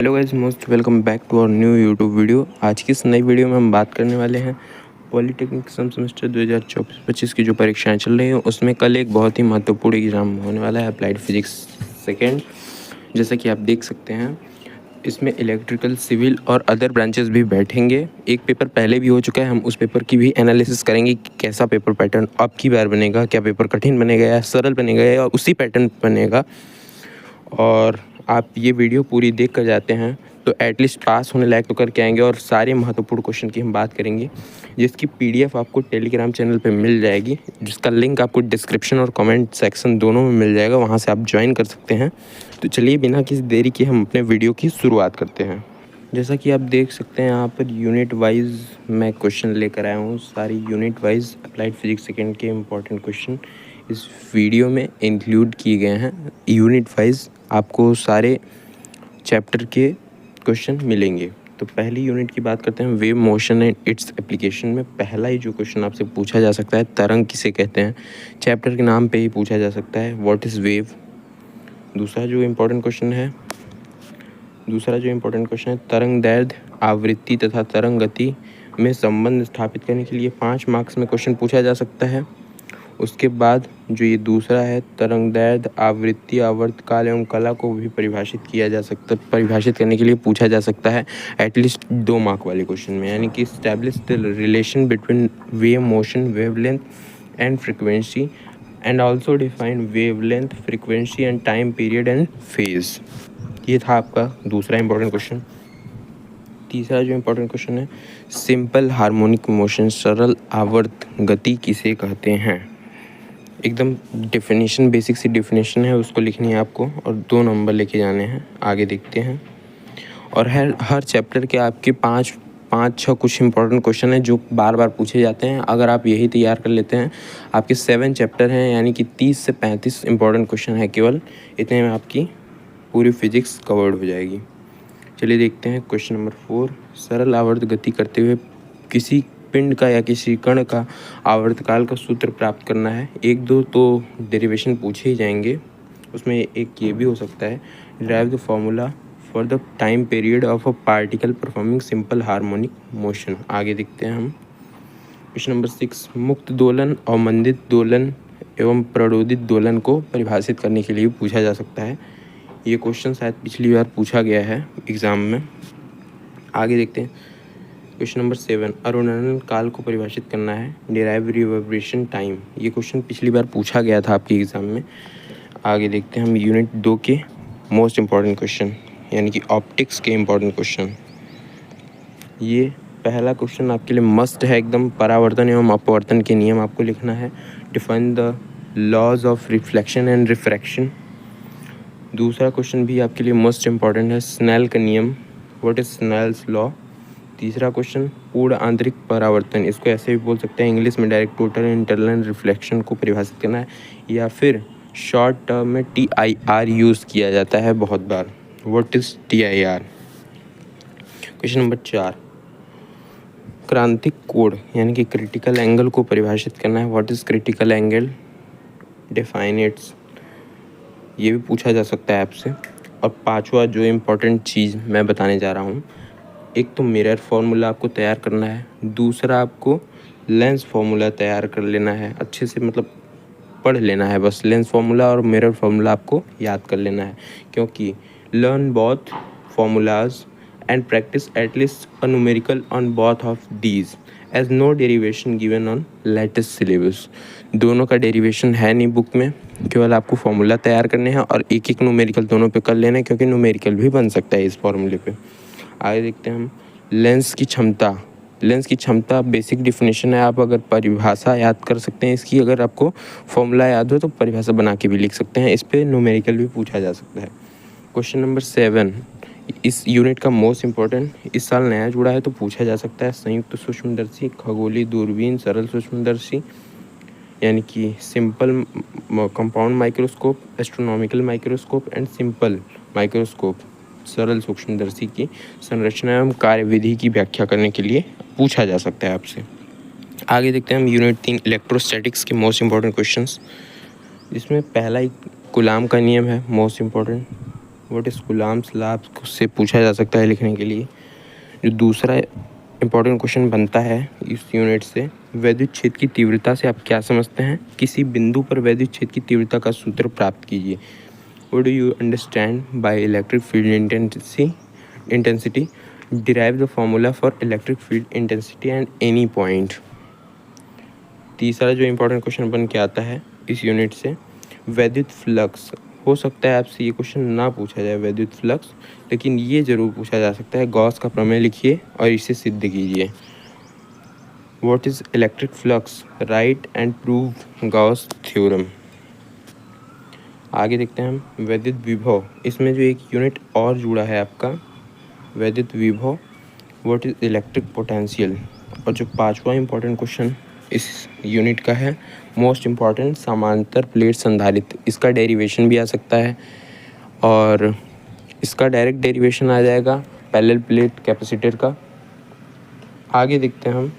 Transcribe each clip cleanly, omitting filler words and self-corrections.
Hello guys, most welcome back to our new YouTube video. आज की इस नई वीडियो में हम बात करने वाले हैं पॉलिटेक्निक सम सेमेस्टर 2024-25 की जो परीक्षाएं चल रही हैं उसमें कल एक बहुत ही महत्वपूर्ण एग्जाम होने वाला है, अप्लाइड फिजिक्स सेकेंड। जैसा कि आप देख सकते हैं इसमें इलेक्ट्रिकल, सिविल और अदर ब्रांचेस भी बैठेंगे। एक पेपर पहले भी हो चुका है, हम उस पेपर की भी एनालिसिस करेंगे कि कैसा पेपर पैटर्न अब की बार बनेगा, क्या पेपर कठिन बनेगा या सरल बनेगा या उसी पैटर्न बनेगा। और आप ये वीडियो पूरी देख कर जाते हैं तो एटलीस्ट पास होने लायक तो करके आएंगे। और सारे महत्वपूर्ण क्वेश्चन की हम बात करेंगे, जिसकी पीडीएफ आपको टेलीग्राम चैनल पे मिल जाएगी, जिसका लिंक आपको डिस्क्रिप्शन और कमेंट सेक्शन दोनों में मिल जाएगा, वहाँ से आप ज्वाइन कर सकते हैं। तो चलिए बिना किसी देरी के हम अपने वीडियो की शुरुआत करते हैं। जैसा कि आप देख सकते हैं यहाँ पर यूनिट वाइज मैं क्वेश्चन लेकर आया हूँ। सारी unit wise applied physics second के इम्पोर्टेंट क्वेश्चन इस वीडियो में इंक्लूड किए गए हैं। यूनिट वाइज आपको सारे चैप्टर के क्वेश्चन मिलेंगे। तो पहली यूनिट की बात करते हैं, wave motion and its application में पहला ही जो क्वेश्चन आपसे पूछा जा सकता है, तरंग किसे कहते हैं, चैप्टर के नाम पे ही पूछा जा सकता है, व्हाट इज़ वेव। दूसरा जो इम्पोर्टेंट क्वेश्चन है तरंग दैर्ध्य, आवृत्ति तथा तरंग गति में संबंध स्थापित करने के लिए 5 मार्क्स में क्वेश्चन पूछा जा सकता है। उसके बाद जो ये दूसरा है, तरंग दैर्ध्य, आवृत्ति, आवर्तकाल एवं कला को भी परिभाषित करने के लिए पूछा जा सकता है एटलीस्ट 2 मार्क वाले क्वेश्चन में, यानी कि establish the relation between wave motion, wavelength and frequency and also define wavelength, frequency and time period and phase. ये था आपका दूसरा इंपॉर्टेंट क्वेश्चन। तीसरा जो इम्पोर्टेंट क्वेश्चन है, सिंपल हार्मोनिक मोशन, सरल आवर्त गति किसे कहते हैं। एकदम डेफिनेशन, बेसिक सी डेफिनेशन है, उसको लिखनी है आपको और 2 नंबर लेके जाने हैं। आगे देखते हैं। और हर चैप्टर के आपके 5-6 कुछ इंपॉर्टेंट क्वेश्चन हैं जो बार बार पूछे जाते हैं। अगर आप यही तैयार कर लेते हैं, आपके 7 चैप्टर हैं, यानी कि 30 से 35 इंपॉर्टेंट क्वेश्चन है केवल। इतने में आपकी पूरी फिजिक्स कवर्ड हो जाएगी। चलिए देखते हैं क्वेश्चन नंबर 4। सरल आवर्त गति करते हुए किसी पिंड का या किसी कण का आवर्तकाल का सूत्र प्राप्त करना है। 1-2 तो डेरिवेशन पूछे ही जाएंगे, उसमें एक ये भी हो सकता है, derive the formula for the time period of a particle performing simple harmonic motion. आगे देखते हैं हम क्वेश्चन नंबर 6। मुक्त दोलन, अवमंदित दोलन एवं प्रणोदित दोलन को परिभाषित करने के लिए पूछा जा सकता है। ये क्वेश्चन शायद पिछली बार पूछा गया है एग्ज़ाम में। आगे देखते हैं क्वेश्चन नंबर 7। अरुणन काल को परिभाषित करना है, डिराइव रिवर्बरेशन टाइम। ये क्वेश्चन पिछली बार पूछा गया था आपके एग्ज़ाम में। आगे देखते हैं हम यूनिट 2 के मोस्ट इम्पॉर्टेंट क्वेश्चन, यानी कि ऑप्टिक्स के इम्पॉर्टेंट क्वेश्चन। ये पहला क्वेश्चन आपके लिए मस्ट है एकदम। परावर्तन एवं अपवर्तन के नियम आपको लिखना है। Define the laws of reflection and refraction. दूसरा क्वेश्चन भी आपके लिए मोस्ट इम्पॉर्टेंट है, स्नेल का नियम, व्हाट इज स्नेल्स लॉ। तीसरा क्वेश्चन पूर्ण आंतरिक परावर्तन, इसको ऐसे भी बोल सकते हैं इंग्लिश में डायरेक्ट टोटल इंटरनल रिफ्लेक्शन को परिभाषित करना है, या फिर शॉर्ट टर्म में TIR यूज़ किया जाता है बहुत बार, what is TIR। Question number 4। क्रांतिक कोण यानी कि क्रिटिकल एंगल को परिभाषित करना है, what is critical angle, define it's. ये भी पूछा जा सकता है आपसे। और 5वां जो इम्पोर्टेंट चीज़ मैं बताने जा रहा हूँ, एक तो मिरर फार्मूला आपको तैयार करना है, दूसरा आपको लेंस फार्मूला तैयार कर लेना है, अच्छे से मतलब पढ़ लेना है बस। लेंस फार्मूला और मिरर फार्मूला आपको याद कर लेना है, क्योंकि learn both formulas and practise at least a numerical on both of these as no derivation given on latest syllabus. दोनों का डेरिवेशन है नहीं बुक में, केवल आपको फार्मूला तैयार करने हैं और एक एक न्यूमेरिकल दोनों पे कर लेना है, क्योंकि न्यूमेरिकल भी बन सकता है इस फार्मूले पे। आगे देखते हैं हम लेंस की क्षमता। लेंस की क्षमता बेसिक डिफिनेशन है, आप अगर परिभाषा याद कर सकते हैं इसकी, अगर आपको फॉर्मूला याद हो तो परिभाषा बना के भी लिख सकते हैं, इस पर न्यूमेरिकल भी पूछा जा सकता है। क्वेश्चन नंबर 7 इस यूनिट का मोस्ट इम्पोर्टेंट, इस साल नया जुड़ा है तो पूछा जा सकता है, संयुक्त सूक्ष्मदर्शी, खगोलीय दूरबीन, सरल सूक्ष्मदर्शी यानी कि simple compound microscope, astronomical microscope and simple microscope, सरल सूक्ष्मदर्शी की संरचना एवं कार्यविधि की व्याख्या करने के लिए पूछा जा सकता है आपसे। आगे देखते हैं हम यूनिट 3 इलेक्ट्रोस्टैटिक्स के मोस्ट इम्पोर्टेंट क्वेश्चंस, जिसमें पहला ही कूलाम का नियम है most important. What is Coulomb's law से पूछा जा सकता है लिखने के लिए। जो दूसरा इम्पोर्टेंट क्वेश्चन बनता है इस यूनिट से, वैद्युत क्षेत्र की तीव्रता से आप क्या समझते हैं? किसी बिंदु पर वैद्युत क्षेत्र की तीव्रता का सूत्र प्राप्त कीजिए। What do you understand by electric field intensity? Derive the formula for electric field intensity and any point. तीसरा जो इम्पोर्टेंट क्वेश्चन बन के आता है इस यूनिट से, वैद्युत फ्लक्स। हो सकता है आपसे ये क्वेश्चन ना पूछा जाए वैद्युत फ्लक्स, लेकिन ये ज़रूर पूछा जा सकता है। गॉस का प्रमेय लिखिए और इसे सिद्ध कीजिए। What is electric flux? Right and prove Gauss theorem. आगे देखते हैं हम वैद्युत विभव। इसमें जो एक यूनिट और जुड़ा है आपका वैद्युत विभव, व्हाट इज़ इलेक्ट्रिक पोटेंशियल। और जो पांचवा इम्पोर्टेंट क्वेश्चन इस यूनिट का है, मोस्ट इम्पॉर्टेंट, समांतर प्लेट संधारित्र। इसका डेरिवेशन भी आ सकता है और इसका डायरेक्ट डेरिवेशन आ जाएगा पैरेलल प्लेट कैपेसिटर का। आगे देखते हैं हम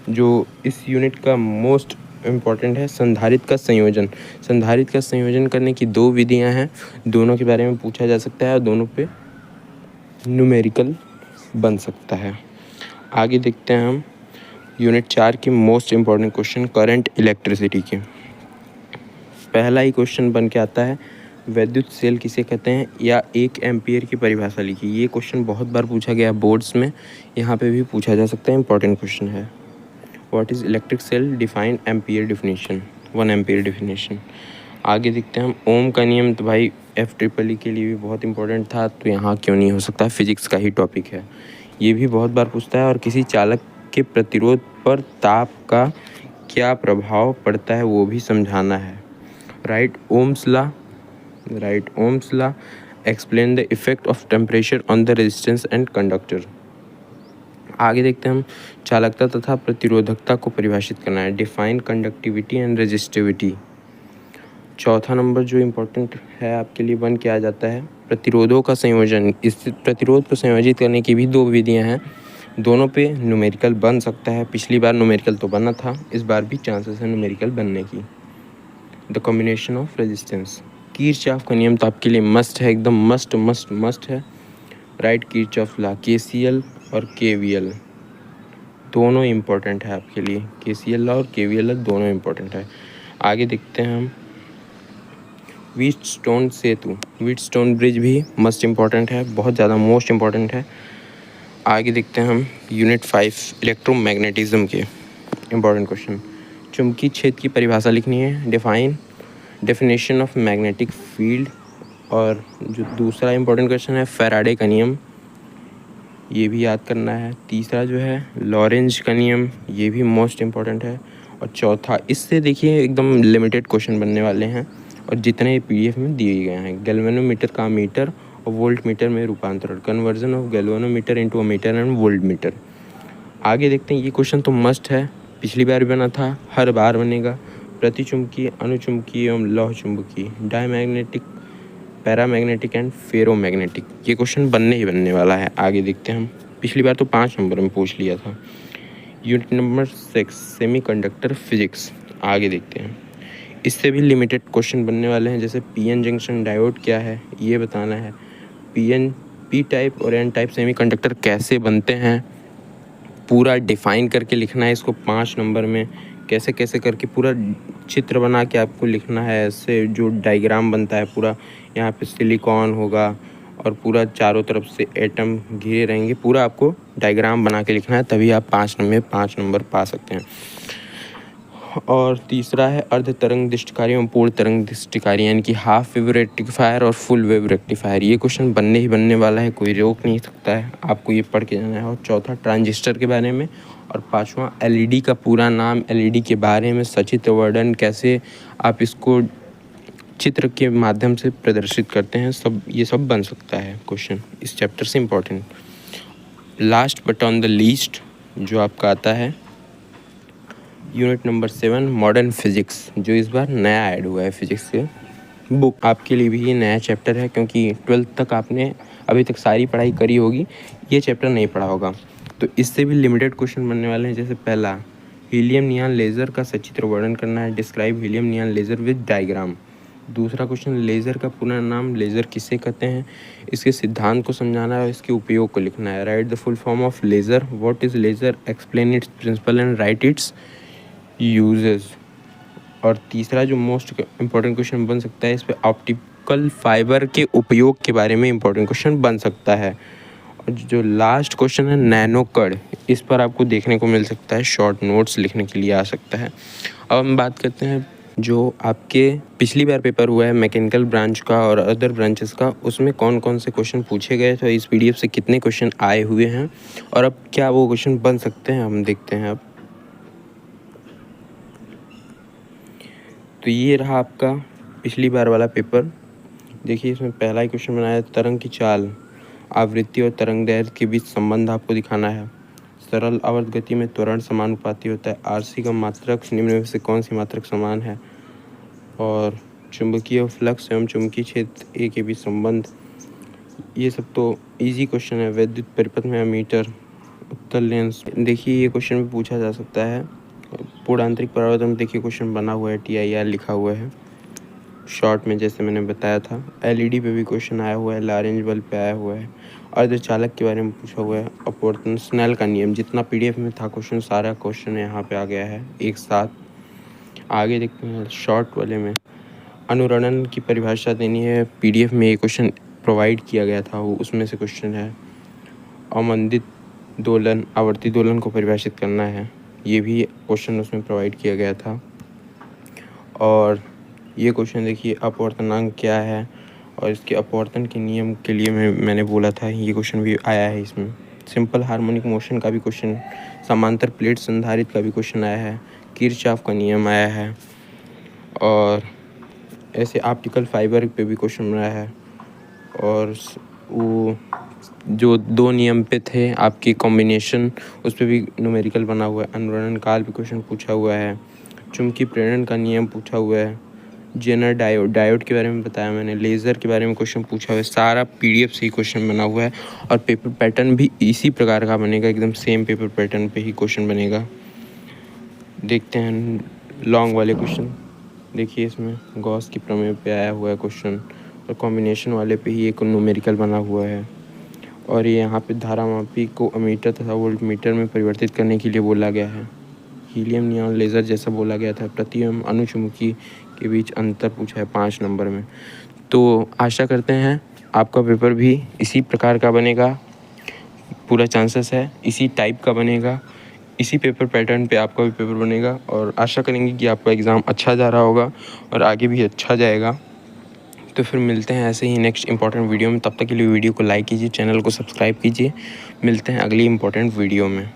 जो इस यूनिट का मोस्ट इम्पॉर्टेंट है, संधारित्र का संयोजन। संधारित्र का संयोजन करने की दो विधियां हैं, दोनों के बारे में पूछा जा सकता है और दोनों पे न्यूमेरिकल बन सकता है। आगे देखते हैं हम यूनिट 4 की most important question, current electricity के। पहला ही क्वेश्चन बन के आता है, वैद्युत सेल किसे कहते हैं या 1 एम्पियर की परिभाषा लिखिए। ये क्वेश्चन बहुत बार पूछा गया बोर्ड्स में, यहाँ पे भी पूछा जा सकता है, इंपॉर्टेंट क्वेश्चन है। What is electric cell? Define ampere definition, 1 ampere definition. आगे देखते हैं हम ओम का नियम। तो भाई FEEE के लिए भी बहुत इंपॉर्टेंट था, तो यहाँ क्यों नहीं हो सकता, फिजिक्स का ही टॉपिक है। ये भी बहुत बार पूछता है। और किसी चालक के प्रतिरोध पर ताप का क्या प्रभाव पड़ता है वो भी समझाना है। Right Ohm's law explain the effect of temperature on the resistance and conductor. आगे देखते हैं हम चालकता तथा प्रतिरोधकता को परिभाषित करना है। Define conductivity and resistivity. चौथा नंबर जो इम्पोर्टेंट है आपके लिए बन के आ जाता है, प्रतिरोधों का संयोजन। इस प्रतिरोध को संयोजित करने की भी दो विधियां हैं, दोनों पे न्यूमेरिकल बन सकता है। पिछली बार न्यूमेरिकल तो बना था, इस बार भी चांसेस है न्यूमेरिकल बनने की। The combination of resistance, Kirchhoff का नियम तो आपके लिए मस्ट है, एकदम मस्ट है। राइट किरचॉफ लॉ, KCL और KVL दोनों इम्पोर्टेंट है आपके लिए। KCL और KVL दोनों इम्पोर्टेंट है। आगे देखते हैं हम व्हीटस्टोन सेतु, व्हीटस्टोन ब्रिज भी मस्ट इम्पॉर्टेंट है, बहुत ज़्यादा मोस्ट इम्पॉर्टेंट है। आगे देखते हैं हम यूनिट 5 इलेक्ट्रोमैग्नेटिज्म के इम्पॉर्टेंट क्वेश्चन। चुंबकीय क्षेत्र की परिभाषा लिखनी है, डेफिनेशन ऑफ मैग्नेटिक फील्ड। और जो दूसरा इम्पॉर्टेंट क्वेश्चन है फैराडे का नियम, ये भी याद करना है। तीसरा जो है लॉरेंज का नियम, ये भी मोस्ट इम्पॉर्टेंट है। और चौथा, इससे देखिए एकदम लिमिटेड क्वेश्चन बनने वाले हैं और जितने PDF में दिए गए हैं, गैल्वेनोमीटर का मीटर और वोल्ट मीटर में रूपांतरण, conversion of galvanometer into a meter and voltmeter. आगे देखते हैं, ये क्वेश्चन तो मस्ट है, पिछली बार बना था, हर बार बनेगा। प्रतिचुंबकीय, अनुचुंबकीय एवं लौह चुंबकीय, डायमैग्नेटिक, पैरामैग्नेटिक एंड फेरोमैग्नेटिक, ये क्वेश्चन बनने ही बनने वाला है। आगे देखते हैं हम, पिछली बार तो 5 नंबर में पूछ लिया था। Unit number 6 semiconductor physics. आगे देखते हैं, इससे भी लिमिटेड क्वेश्चन बनने वाले हैं, जैसे PN जंक्शन डायोड क्या है ये बताना है, P टाइप और N टाइप सेमीकंडक्टर कैसे बनते हैं पूरा डिफाइन करके लिखना है इसको 5 नंबर में। कैसे कैसे करके पूरा चित्र बना के आपको लिखना है, ऐसे जो डायग्राम बनता है पूरा, यहाँ पे सिलिकॉन होगा और पूरा चारों तरफ से एटम घिरे रहेंगे, पूरा आपको डायग्राम बना के लिखना है, तभी आप 5 नंबर पा सकते हैं। और तीसरा है अर्ध तरंग दृष्टिकारी एवं पूर्ण तरंग दृष्टिकारी, यानी कि हाफ वेव रेक्टिफायर और फुल वेव रेक्टिफायर। ये क्वेश्चन बनने ही बनने वाला है, कोई रोक नहीं सकता है, आपको ये पढ़ के जाना है। और चौथा ट्रांजिस्टर के बारे में, और पांचवा LED का पूरा नाम, LED के बारे में सचित्र वर्णन, कैसे आप इसको चित्र के माध्यम से प्रदर्शित करते हैं, सब ये सब बन सकता है क्वेश्चन इस चैप्टर से important. Last but on the least जो आपका आता है यूनिट नंबर 7 मॉडर्न फिजिक्स, जो इस बार नया ऐड हुआ है फिजिक्स के बुक। आपके लिए भी ये नया चैप्टर है, क्योंकि 12th तक आपने अभी तक सारी पढ़ाई करी होगी, ये चैप्टर नहीं पढ़ा होगा, तो इससे भी लिमिटेड क्वेश्चन बनने वाले हैं। जैसे पहला, हीलियम नियॉन लेज़र का सचित्र वर्णन करना है, describe helium neon laser with diagram. दूसरा क्वेश्चन, लेज़र का पूरा नाम, लेज़र किसे कहते हैं, इसके सिद्धांत को समझाना है और इसके उपयोग को लिखना है। Write the full form of laser, what is laser, explain its principle and write its uses. और तीसरा जो मोस्ट इम्पॉर्टेंट क्वेश्चन बन सकता है, इस पर ऑप्टिकल फाइबर के उपयोग के बारे में इम्पॉर्टेंट क्वेश्चन बन सकता है। और जो लास्ट क्वेश्चन है नैनो कण, इस पर आपको देखने को मिल सकता है, शॉर्ट नोट्स लिखने के लिए आ सकता है। अब हम बात करते हैं जो आपके पिछली बार पेपर हुआ है मैकेनिकल ब्रांच का और अदर ब्रांचेस का, उसमें कौन कौन से क्वेश्चन पूछे गए थे, इस पीडीएफ से कितने क्वेश्चन आए हुए हैं और अब क्या वो क्वेश्चन बन सकते हैं, हम देखते हैं अब। तो ये रहा आपका पिछली बार वाला पेपर। देखिए इसमें पहला ही क्वेश्चन बनाया, तरंग की चाल, आवृत्ति और तरंग दैर्घ्य के बीच संबंध आपको दिखाना है। सरल आवर्त गति में त्वरण समानुपाती होता है। आरसी का मात्रक निम्न में से कौन सी मात्रक समान है। और चुंबकीय फ्लक्स एवं चुंबकीय क्षेत्र ए के बीच संबंध, ये सब तो इजी क्वेश्चन है। वैद्युत परिपथ में एमीटर, उत्तल लेंस, देखिए ये क्वेश्चन भी पूछा जा सकता है। पूर्ण आंतरिक परावर्तन में देखिए क्वेश्चन बना हुआ है, TIR लिखा हुआ है शॉर्ट में, जैसे मैंने बताया था। LED पे भी क्वेश्चन आया हुआ है, लारेंज बल्ब पे आया हुआ है। अर्धचालक के बारे में पूछा हुआ है। अपवर्तन, स्नेल का नियम, जितना PDF में था क्वेश्चन सारा क्वेश्चन यहाँ पे आ गया है एक साथ। आगे देखते हैं शॉर्ट वाले में, अनुरणन की परिभाषा देनी है। PDF में ये क्वेश्चन प्रोवाइड किया गया था, वो उसमें से क्वेश्चन है। अवमंदित दोलन, आवर्ती दोलन को परिभाषित करना है, ये भी क्वेश्चन उसमें प्रोवाइड किया गया था। और ये क्वेश्चन देखिए, अपवर्तनांक क्या है और इसके अपवर्तन के नियम के लिए मैंने बोला था, ये क्वेश्चन भी आया है इसमें। सिंपल हार्मोनिक मोशन का भी क्वेश्चन, समांतर प्लेट संधारित का भी क्वेश्चन आया है, किरचॉफ का नियम आया है। और ऐसे ऑप्टिकल फाइबर पे भी क्वेश्चन बनाया है। और वो जो 2 नियम पे थे आपकी कॉम्बिनेशन, उस पर भी न्यूमेरिकल बना हुआ है। अनुरणन काल पे क्वेश्चन पूछा हुआ है। चुंबकीय प्रेरण का नियम पूछा हुआ है। जेनर डायोड के बारे में बताया मैंने। लेज़र के बारे में क्वेश्चन पूछा हुआ है। सारा PDF से ही क्वेश्चन बना हुआ है और पेपर पैटर्न भी इसी प्रकार का बनेगा, एकदम सेम पेपर पैटर्न पे ही क्वेश्चन बनेगा। देखते हैं लॉन्ग वाले क्वेश्चन। देखिए इसमें गॉस की प्रमेय पे आया हुआ है क्वेश्चन और कॉम्बिनेशन वाले पे ही एक न्यूमेरिकल बना हुआ है। और ये यहाँ पे धारामापी को अमीटर तथा वोल्टमीटर में परिवर्तित करने के लिए बोला गया है। हीलियम नियॉन लेज़र जैसा बोला गया था। प्रति एवं अनुचुंबकी के बीच अंतर पूछा है 5 नंबर में। तो आशा करते हैं आपका पेपर भी इसी प्रकार का बनेगा, पूरा चांसेस है इसी टाइप का बनेगा, इसी पेपर पैटर्न पे आपका भी पेपर बनेगा। और आशा करेंगे कि आपका एग्ज़ाम अच्छा जा रहा होगा और आगे भी अच्छा जाएगा। तो फिर मिलते हैं ऐसे ही नेक्स्ट इंपॉर्टेंट वीडियो में। तब तक के लिए वीडियो को लाइक कीजिए, चैनल को सब्सक्राइब कीजिए। मिलते हैं अगली इंपॉर्टेंट वीडियो में।